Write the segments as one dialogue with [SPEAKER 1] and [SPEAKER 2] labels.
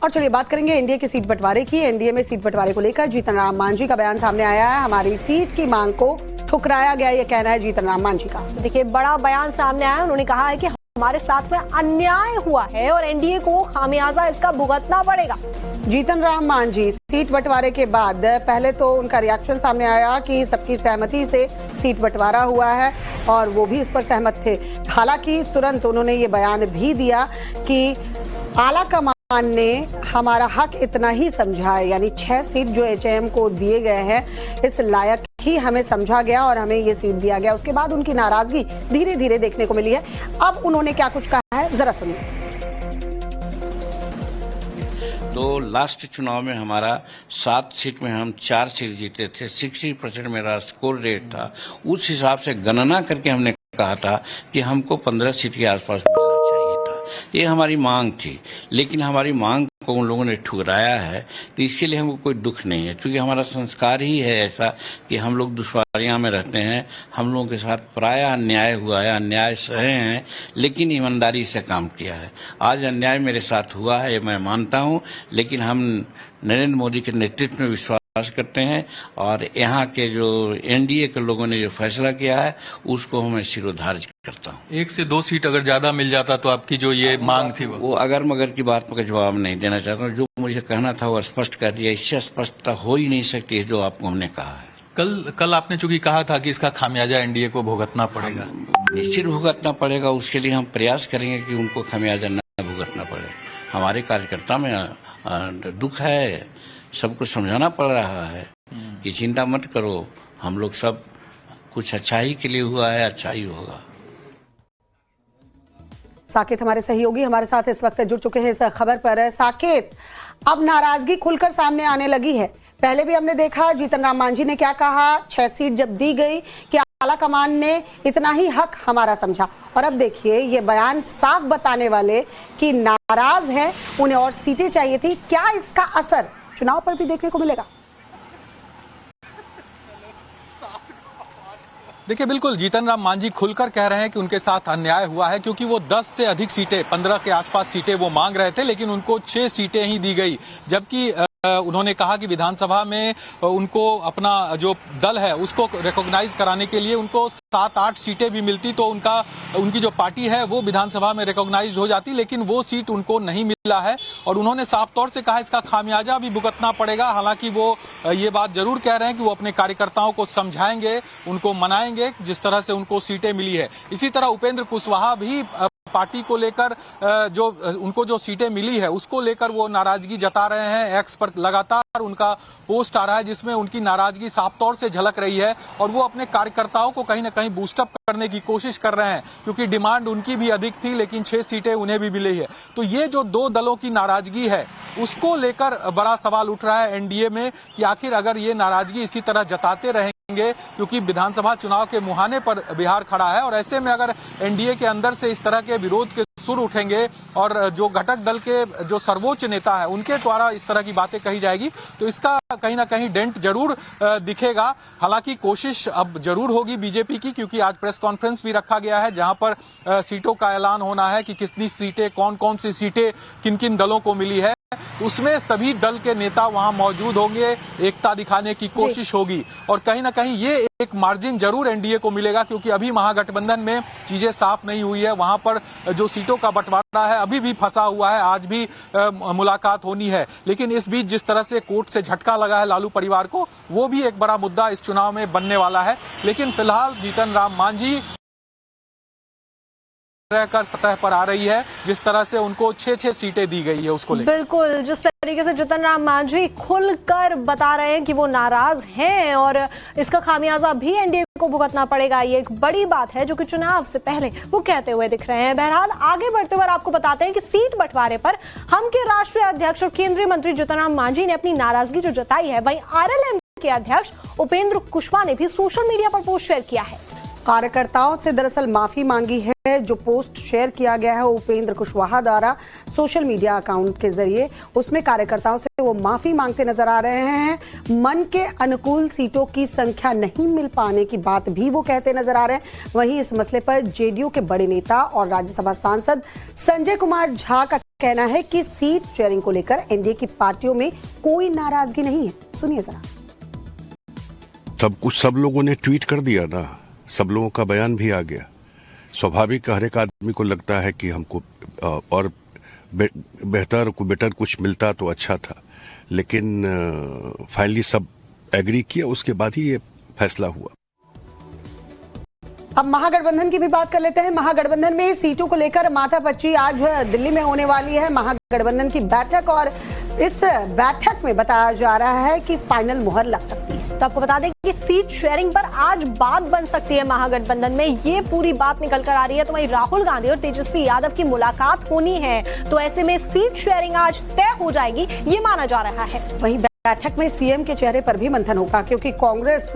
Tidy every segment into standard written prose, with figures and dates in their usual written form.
[SPEAKER 1] और चलिए बात करेंगे एनडीए की सीट बंटवारे की। एनडीए में सीट बंटवारे को लेकर जीतन राम मांझी का बयान सामने आया है। हमारी सीट की मांग को ठुकराया गया, ये कहना है जीतन राम मांझी का।
[SPEAKER 2] देखिए, बड़ा बयान सामने आया। उन्होंने कहा है कि हमारे साथ में अन्याय हुआ है और एनडीए को खामियाजा इसका भुगतना पड़ेगा।
[SPEAKER 1] जीतन राम मांझी सीट बंटवारे के बाद पहले तो उनका रिएक्शन सामने आया कि सबकी सहमति से सीट बंटवारा हुआ है और वो भी इस पर सहमत थे। हालांकि तुरंत उन्होंने ये बयान भी दिया कि आला कमान ने हमारा हक इतना ही समझा है, यानी 6 सीट जो एचएएम को दिए गए हैं इस लायक ही हमें समझा गया और हमें ये सीट दिया गया। उसके बाद उनकी नाराजगी धीरे धीरे देखने को मिली है। अब उन्होंने क्या कुछ कहा है, जरा सुनिए।
[SPEAKER 3] तो लास्ट चुनाव में हमारा 7 सीट में हम 4 सीट जीते थे, 60% मेरा स्कोर रेट था। उस हिसाब से गणना करके हमने कहा था कि हमको 15 सीट के आसपास मिलना चाहिए था। ये हमारी मांग थी, लेकिन हमारी मांग को उन लोगों ने ठुकराया है। तो इसके लिए हमको कोई दुख नहीं है, क्योंकि हमारा संस्कार ही है ऐसा कि हम लोग दुश्वारियां में रहते हैं। हम लोगों के साथ प्राय अन्याय हुआ है, अन्याय सहे हैं, लेकिन ईमानदारी से काम किया है। आज अन्याय मेरे साथ हुआ है, मैं मानता हूं, लेकिन हम नरेंद्र मोदी के नेतृत्व में विश्वास करते हैं और यहाँ के जो एनडीए के लोगों ने जो फैसला किया है उसको मैं शिरोधार्य करता हूँ।
[SPEAKER 4] 1 से 2 सीट अगर ज्यादा मिल जाता तो आपकी जो ये मांग थी वो
[SPEAKER 3] अगर मगर की बात पर जवाब नहीं देना चाहता हूँ। जो मुझे कहना था वो स्पष्ट कर दिया। इससे स्पष्टता हो ही नहीं सकती है जो आपको हमने कहा है।
[SPEAKER 4] कल आपने चूंकि कहा था कि इसका खामियाजा एनडीए को भुगतना पड़ेगा।
[SPEAKER 3] निश्चित भुगतना पड़ेगा। उसके लिए हम प्रयास करेंगे कि उनको खामियाजा न भुगतना पड़े। हमारे कार्यकर्ता में दुख है, सबको समझाना पड़ रहा है कि चिंता मत करो, हम लोग सब कुछ अच्छाई के लिए हुआ है, अच्छा ही होगा।
[SPEAKER 1] साकेत हमारे सहयोगी हमारे साथ इस वक्त जुड़ चुके हैं इस खबर पर। साकेत, अब नाराजगी खुलकर सामने आने लगी है। पहले भी हमने देखा जीतन राम मांझी ने क्या कहा, 6 सीट जब दी गई कि आला कमान ने इतना ही हक हमारा समझा, और अब देखिए ये बयान साफ बताने वाले कि नाराज है, उन्हें और सीटें चाहिए थी। क्या इसका असर चुनाव पर भी देखने को मिलेगा?
[SPEAKER 4] देखिए, बिल्कुल जीतन राम मांझी खुलकर कह रहे हैं कि उनके साथ अन्याय हुआ है, क्योंकि वो 10 से अधिक सीटें, 15 के आसपास सीटें वो मांग रहे थे, लेकिन उनको 6 सीटें ही दी गई। जबकि उन्होंने कहा कि विधानसभा में उनको अपना जो दल है उसको रिकॉग्नाइज कराने के लिए उनको 7-8 सीटें भी मिलती तो उनकी जो पार्टी है वो विधानसभा में रिकॉग्नाइज हो जाती, लेकिन वो सीट उनको नहीं मिला है। और उन्होंने साफ तौर से कहा इसका खामियाजा भी भुगतना पड़ेगा। हालांकि वो ये बात जरूर कह रहे हैं कि वो अपने कार्यकर्ताओं को समझाएंगे, उनको मनाएंगे जिस तरह से उनको सीटें मिली है। इसी तरह उपेंद्र कुशवाहा भी पार्टी को लेकर जो उनको जो सीटें मिली है उसको लेकर वो नाराजगी जता रहे हैं। एक्स पर लगातार उनका पोस्ट आ रहा है जिसमें उनकी नाराजगी साफ तौर से झलक रही है और वो अपने कार्यकर्ताओं को कहीं ना कहीं बूस्टअप करने की कोशिश कर रहे हैं, क्योंकि डिमांड उनकी भी अधिक थी लेकिन 6 सीटें उन्हें भी मिली है। तो ये जो 2 दलों की नाराजगी है उसको लेकर बड़ा सवाल उठ रहा है एनडीए में कि आखिर अगर ये नाराजगी इसी तरह जताते रहेंगे, क्योंकि विधानसभा चुनाव के मुहाने पर बिहार खड़ा है और ऐसे में अगर एनडीए के अंदर से इस तरह के विरोध के सुर उठेंगे और जो घटक दल के जो सर्वोच्च नेता है उनके द्वारा इस तरह की बातें कही जाएगी तो इसका कहीं ना कहीं डेंट जरूर दिखेगा। हालांकि कोशिश अब जरूर होगी बीजेपी की, क्योंकि आज प्रेस कॉन्फ्रेंस भी रखा गया है जहां पर सीटों का ऐलान होना है कि कितनी सीटें, कौन कौन सी सीटें किन किन दलों को मिली है। उसमें सभी दल के नेता वहां मौजूद होंगे, एकता दिखाने की कोशिश होगी और कहीं ना कहीं ये एक मार्जिन जरूर एनडीए को मिलेगा, क्योंकि अभी महागठबंधन में चीजें साफ नहीं हुई है। वहां पर जो सीटों का बंटवारा है अभी भी फंसा हुआ है, आज भी मुलाकात होनी है। लेकिन इस बीच जिस तरह से कोर्ट से झटका लगा है लालू परिवार को, वो भी एक बड़ा मुद्दा इस चुनाव में बनने वाला है। लेकिन फिलहाल जीतन राम मांझी रहकर सतह पर आ रही है, जिस तरह से उनको 6 सीटें दी गई है उसको लेकर।
[SPEAKER 2] बिल्कुल, जिस तरीके से जीतन राम मांझी खुलकर बता रहे हैं कि वो नाराज हैं और इसका खामियाजा भी एनडीए को भुगतना पड़ेगा, ये एक बड़ी बात है जो कि चुनाव से पहले वो कहते हुए दिख रहे हैं। बहरहाल आगे बढ़ते हुए आपको बताते हैं कि सीट बंटवारे पर हम के राष्ट्रीय अध्यक्ष और केंद्रीय मंत्री जीतन राम मांझी ने अपनी नाराजगी जो जताई है, वहीं आरएलएम के अध्यक्ष उपेंद्र कुशवाहा ने भी सोशल मीडिया पर पोस्ट शेयर किया है।
[SPEAKER 1] कार्यकर्ताओं से दरअसल माफी मांगी है। जो पोस्ट शेयर किया गया है उपेंद्र कुशवाहा द्वारा सोशल मीडिया अकाउंट के जरिए, उसमें कार्यकर्ताओं से वो माफी मांगते नजर आ रहे हैं। मन के अनुकूल सीटों की संख्या नहीं मिल पाने की बात भी वो कहते नजर आ रहे हैं। वहीं इस मसले पर जेडीयू के बड़े नेता और राज्यसभा सांसद संजय कुमार झा का कहना है कि सीट शेयरिंग को लेकर एनडीए की पार्टियों में कोई नाराजगी नहीं है। सुनिए जरा।
[SPEAKER 5] सब लोगों ने ट्वीट कर दिया ना, सब लोगों का बयान भी आ गया। स्वाभाविक हर एक आदमी को लगता है कि हमको और बेटर कुछ मिलता तो अच्छा था, लेकिन फाइनली सब एग्री किया, उसके बाद ही ये फैसला हुआ।
[SPEAKER 1] अब महागठबंधन की भी बात कर लेते हैं। महागठबंधन में सीटों को लेकर माथापच्ची आज दिल्ली में होने वाली है महागठबंधन की बैठक, और इस बैठक में बताया जा रहा है कि फाइनल मुहर लग सकती है।
[SPEAKER 2] तो आपको बता दें कि सीट शेयरिंग पर आज बात बन सकती है महागठबंधन में, ये पूरी बात निकल कर आ रही है। तो वहीं राहुल गांधी और तेजस्वी यादव की मुलाकात होनी है, तो ऐसे में सीट शेयरिंग आज तय हो जाएगी, ये माना जा रहा है।
[SPEAKER 1] वहीं बैठक में सीएम के चेहरे पर भी मंथन होगा, क्योंकि कांग्रेस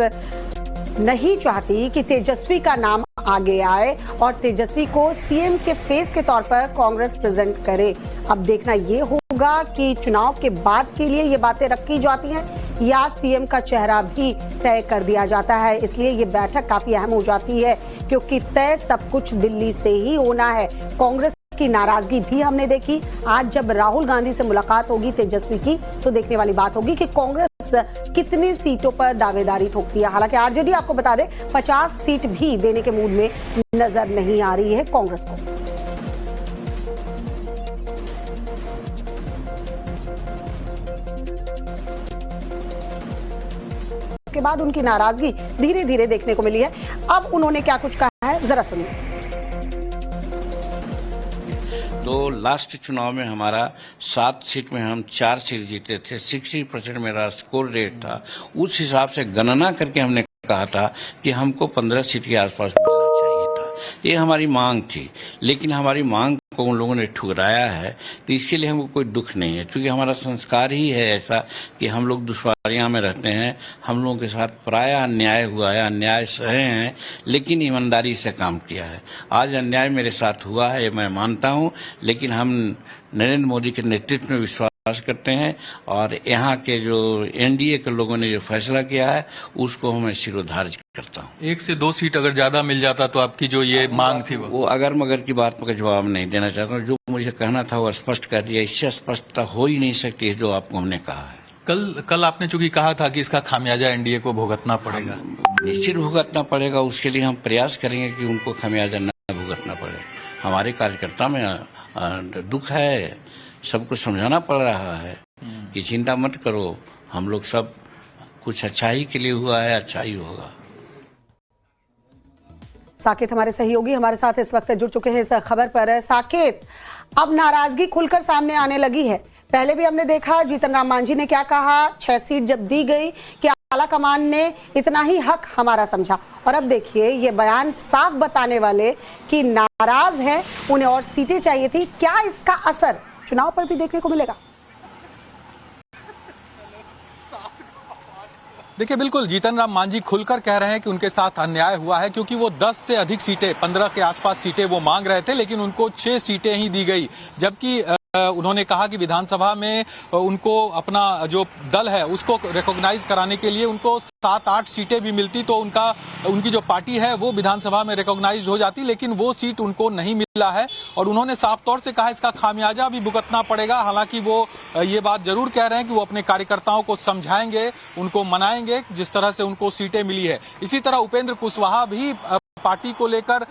[SPEAKER 1] नहीं चाहती कि तेजस्वी का नाम आगे आए और तेजस्वी को सीएम के फेस के तौर पर कांग्रेस प्रेजेंट करे। अब देखना ये होगा कि चुनाव के बाद के लिए ये बातें रखी जाती हैं या सीएम का चेहरा भी तय कर दिया जाता है। इसलिए ये बैठक काफी अहम हो जाती है, क्योंकि तय सब कुछ दिल्ली से ही होना है। कांग्रेस की नाराजगी भी हमने देखी। आज जब राहुल गांधी से मुलाकात होगी तेजस्वी की, तो देखने वाली बात होगी कि कांग्रेस कितनी सीटों पर दावेदारी ठोकती है। हालांकि आरजेडी आपको बता दें 50 सीट भी देने के मूड में नजर नहीं आ रही है कांग्रेस को। उसके बाद उनकी नाराजगी धीरे धीरे देखने को मिली है। अब उन्होंने क्या कुछ कहा है, जरा सुनिए।
[SPEAKER 3] तो लास्ट चुनाव में हमारा 7 सीट में हम 4 सीट जीते थे, 60% मेरा स्कोर रेट था। उस हिसाब से गणना करके हमने कहा था कि हमको 15 सीट के आसपास मिलना चाहिए था। ये हमारी मांग थी, लेकिन हमारी मांग को उन लोगों ने ठुकराया है। तो इसके लिए हमको कोई दुख नहीं है, क्योंकि हमारा संस्कार ही है ऐसा कि हम लोग दुश्वारियां में रहते हैं। हम लोगों के साथ प्राय अन्याय हुआ है, अन्याय सहे हैं, लेकिन ईमानदारी से काम किया है। आज अन्याय मेरे साथ हुआ है, मैं मानता हूं, लेकिन हम नरेंद्र मोदी के नेतृत्व में विश्वास करते हैं, और यहाँ के जो एनडीए के लोगों ने जो फैसला किया है उसको मैं शिरोधार्य करता हूँ।
[SPEAKER 4] 1 से 2 सीट अगर ज्यादा मिल जाता तो आपकी जो ये मांग थी वो
[SPEAKER 3] अगर मगर की बात का जवाब नहीं देना चाहता हूँ। जो मुझे कहना था वो स्पष्ट कर दिया। इससे स्पष्टता हो ही नहीं सकती है जो आपको हमने कहा है।
[SPEAKER 4] कल आपने चूंकि कहा था कि इसका खामियाजा एनडीए को भुगतना पड़ेगा।
[SPEAKER 3] निश्चित भुगतना पड़ेगा, उसके लिए हम प्रयास करेंगे कि उनको खामियाजा न भुगतना पड़े। हमारे कार्यकर्ता में दुख है, सबको समझाना पड़ रहा है कि चिंता मत करो, हम लोग सब कुछ अच्छाई के लिए हुआ है, अच्छा ही होगा।
[SPEAKER 1] साकेत हमारे सहयोगी हमारे साथ इस वक्त जुड़ चुके हैं इस खबर पर। साकेत, अब नाराजगी खुलकर सामने आने लगी है। पहले भी हमने देखा जीतन राम मांझी ने क्या कहा, 6 सीट जब दी गई कि आला कमान ने इतना ही हक हमारा समझा, और अब देखिए ये बयान साफ बताने वाले कि नाराज हैं, उन्हें और सीटें चाहिए थी। क्या इसका असर चुनाव पर भी देखने को मिलेगा?
[SPEAKER 4] देखिए, बिल्कुल जीतन राम मांझी खुलकर कह रहे हैं कि उनके साथ अन्याय हुआ है, क्योंकि वो 10 से अधिक सीटें, 15 के आसपास सीटें वो मांग रहे थे, लेकिन उनको 6 सीटें ही दी गई। जबकि उन्होंने कहा कि विधानसभा में उनको अपना जो दल है उसको रिकॉग्नाइज कराने के लिए उनको 7-8 सीटें भी मिलती तो उनकी जो पार्टी है वो विधानसभा में रिकॉग्नाइज हो जाती, लेकिन वो सीट उनको नहीं मिला है। और उन्होंने साफ तौर से कहा इसका खामियाजा भी भुगतना पड़ेगा। हालांकि वो ये बात जरूर कह रहे हैं कि वो अपने कार्यकर्ताओं को समझाएंगे, उनको मनाएंगे जिस तरह से उनको सीटें मिली है। इसी तरह उपेंद्र कुशवाहा भी पार्टी को लेकर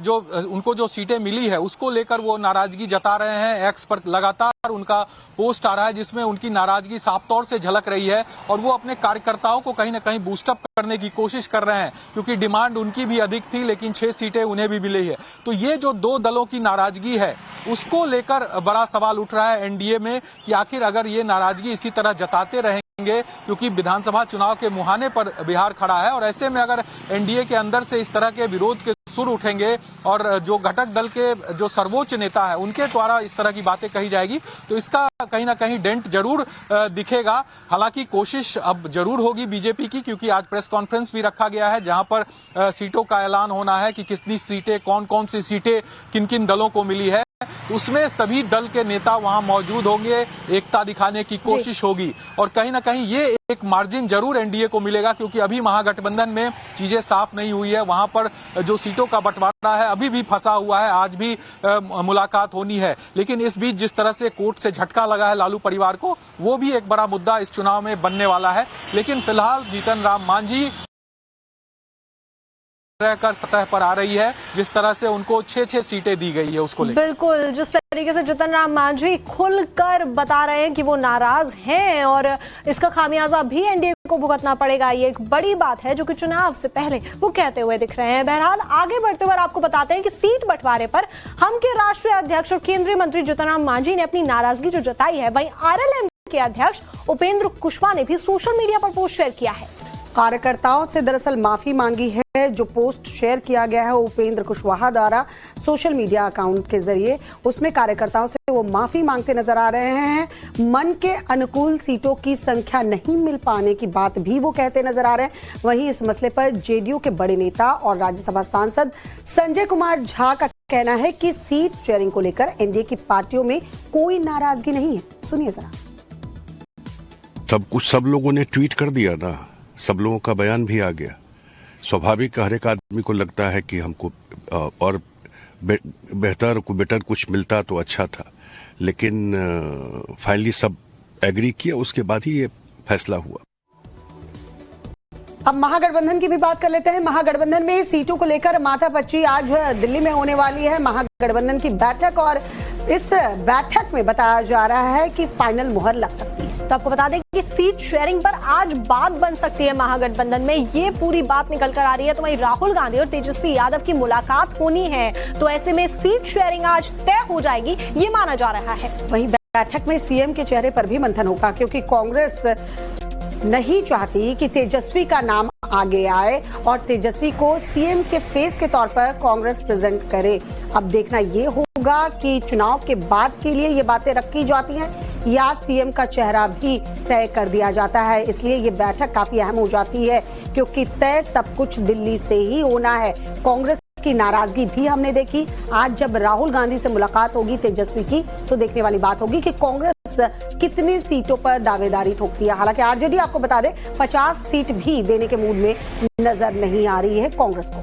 [SPEAKER 4] जो उनको जो सीटें मिली है उसको लेकर वो नाराजगी जता रहे हैं। एक्स पर लगातार उनका पोस्ट आ रहा है जिसमें उनकी नाराजगी साफ तौर से झलक रही है, और वो अपने कार्यकर्ताओं को कहीं ना कहीं बूस्टअप करने की कोशिश कर रहे हैं, क्योंकि डिमांड उनकी भी अधिक थी, लेकिन 6 सीटें उन्हें भी मिली है। तो ये जो 2 दलों की नाराजगी है उसको लेकर बड़ा सवाल उठ रहा है एनडीए में कि आखिर अगर ये नाराजगी इसी तरह जताते रहेंगे, क्योंकि विधानसभा चुनाव के मुहाने पर बिहार खड़ा है, और ऐसे में अगर एनडीए के अंदर से इस तरह के विरोध के सुर उठेंगे और जो घटक दल के जो सर्वोच्च नेता है उनके द्वारा इस तरह की बातें कही जाएगी, तो इसका कहीं ना कहीं डेंट जरूर दिखेगा। हालांकि कोशिश अब जरूर होगी बीजेपी की, क्योंकि आज प्रेस कॉन्फ्रेंस भी रखा गया है जहां पर सीटों का ऐलान होना है कि कितनी सीटें, कौन कौन सी सीटें किन किन दलों को मिली है। उसमें सभी दल के नेता वहां मौजूद होंगे, एकता दिखाने की कोशिश होगी और कहीं ना कहीं ये एक मार्जिन जरूर एनडीए को मिलेगा, क्योंकि अभी महागठबंधन में चीजें साफ नहीं हुई है। वहां पर जो सीटों का बंटवारा है अभी भी फंसा हुआ है, आज भी मुलाकात होनी है। लेकिन इस बीच जिस तरह से कोर्ट से झटका लगा है लालू परिवार को, वो भी एक बड़ा मुद्दा इस चुनाव में बनने वाला है। लेकिन फिलहाल जीतन राम मांझी रहकर सतह पर आ रही है, जिस तरह से उनको 6-6 सीटें दी गई है उसको लेकर।
[SPEAKER 2] बिल्कुल, जिस तरीके से जीतन राम मांझी खुलकर बता रहे हैं कि वो नाराज हैं और इसका खामियाजा भी एनडीए को भुगतना पड़ेगा, ये एक बड़ी बात है जो कि चुनाव से पहले वो कहते हुए दिख रहे हैं। बहरहाल आगे बढ़ते हुए आपको बताते हैं कि सीट बंटवारे पर हम के राष्ट्रीय अध्यक्ष और केंद्रीय मंत्री जीतन राम मांझी ने अपनी नाराजगी जो जताई है, वहीं आरएलएम के अध्यक्ष उपेंद्र कुशवाहा ने भी सोशल मीडिया पर पोस्ट शेयर किया है।
[SPEAKER 1] कार्यकर्ताओं से दरअसल माफी मांगी है। जो पोस्ट शेयर किया गया है उपेंद्र कुशवाहा द्वारा सोशल मीडिया अकाउंट के जरिए, उसमें कार्यकर्ताओं से वो माफी मांगते नजर आ रहे हैं। मन के अनुकूल सीटों की संख्या नहीं मिल पाने की बात भी वो कहते नजर आ रहे हैं। वहीं इस मसले पर जेडीयू के बड़े नेता और राज्यसभा सांसद संजय कुमार झा का कहना है कि सीट शेयरिंग को लेकर एनडीए की पार्टियों में कोई नाराजगी नहीं है। सुनिए जरा।
[SPEAKER 5] सब लोगों ने ट्वीट कर दिया ना, सब लोगों का बयान भी आ गया। स्वाभाविक हर एक आदमी को लगता है कि हमको और बेटर कुछ मिलता तो अच्छा था, लेकिन फाइनली सब एग्री किया, उसके बाद ही ये फैसला हुआ।
[SPEAKER 1] अब महागठबंधन की भी बात कर लेते हैं। महागठबंधन में सीटों को लेकर माथापच्ची आज दिल्ली में होने वाली है महागठबंधन की बैठक, और इस बैठक में बताया जा रहा है कि फाइनल मुहर लग सकती है।
[SPEAKER 2] तो आपको बता दें कि सीट शेयरिंग पर आज बात बन सकती है महागठबंधन में, ये पूरी बात निकल कर आ रही है। तो वहीं राहुल गांधी और तेजस्वी यादव की मुलाकात होनी है, तो ऐसे में सीट शेयरिंग आज तय हो जाएगी, ये माना जा रहा है।
[SPEAKER 1] वहीं बैठक में सीएम के चेहरे पर भी मंथन होगा, क्योंकि कांग्रेस नहीं चाहती कि तेजस्वी का नाम आगे आए और तेजस्वी को सीएम के फेस के तौर पर कांग्रेस प्रेजेंट करे। अब देखना ये होगा कि चुनाव के बाद के लिए ये बातें रखी जाती हैं या सीएम का चेहरा भी तय कर दिया जाता है। इसलिए ये बैठक काफी अहम हो जाती है, क्योंकि तय सब कुछ दिल्ली से ही होना है। कांग्रेस की नाराजगी भी हमने देखी। आज जब राहुल गांधी से मुलाकात होगी तेजस्वी की, तो देखने वाली बात होगी कि कांग्रेस कितनी सीटों पर दावेदारी ठोकती है। हालांकि आरजेडी आपको बता दें 50 सीट भी देने के मूड में नजर नहीं आ रही है कांग्रेस को।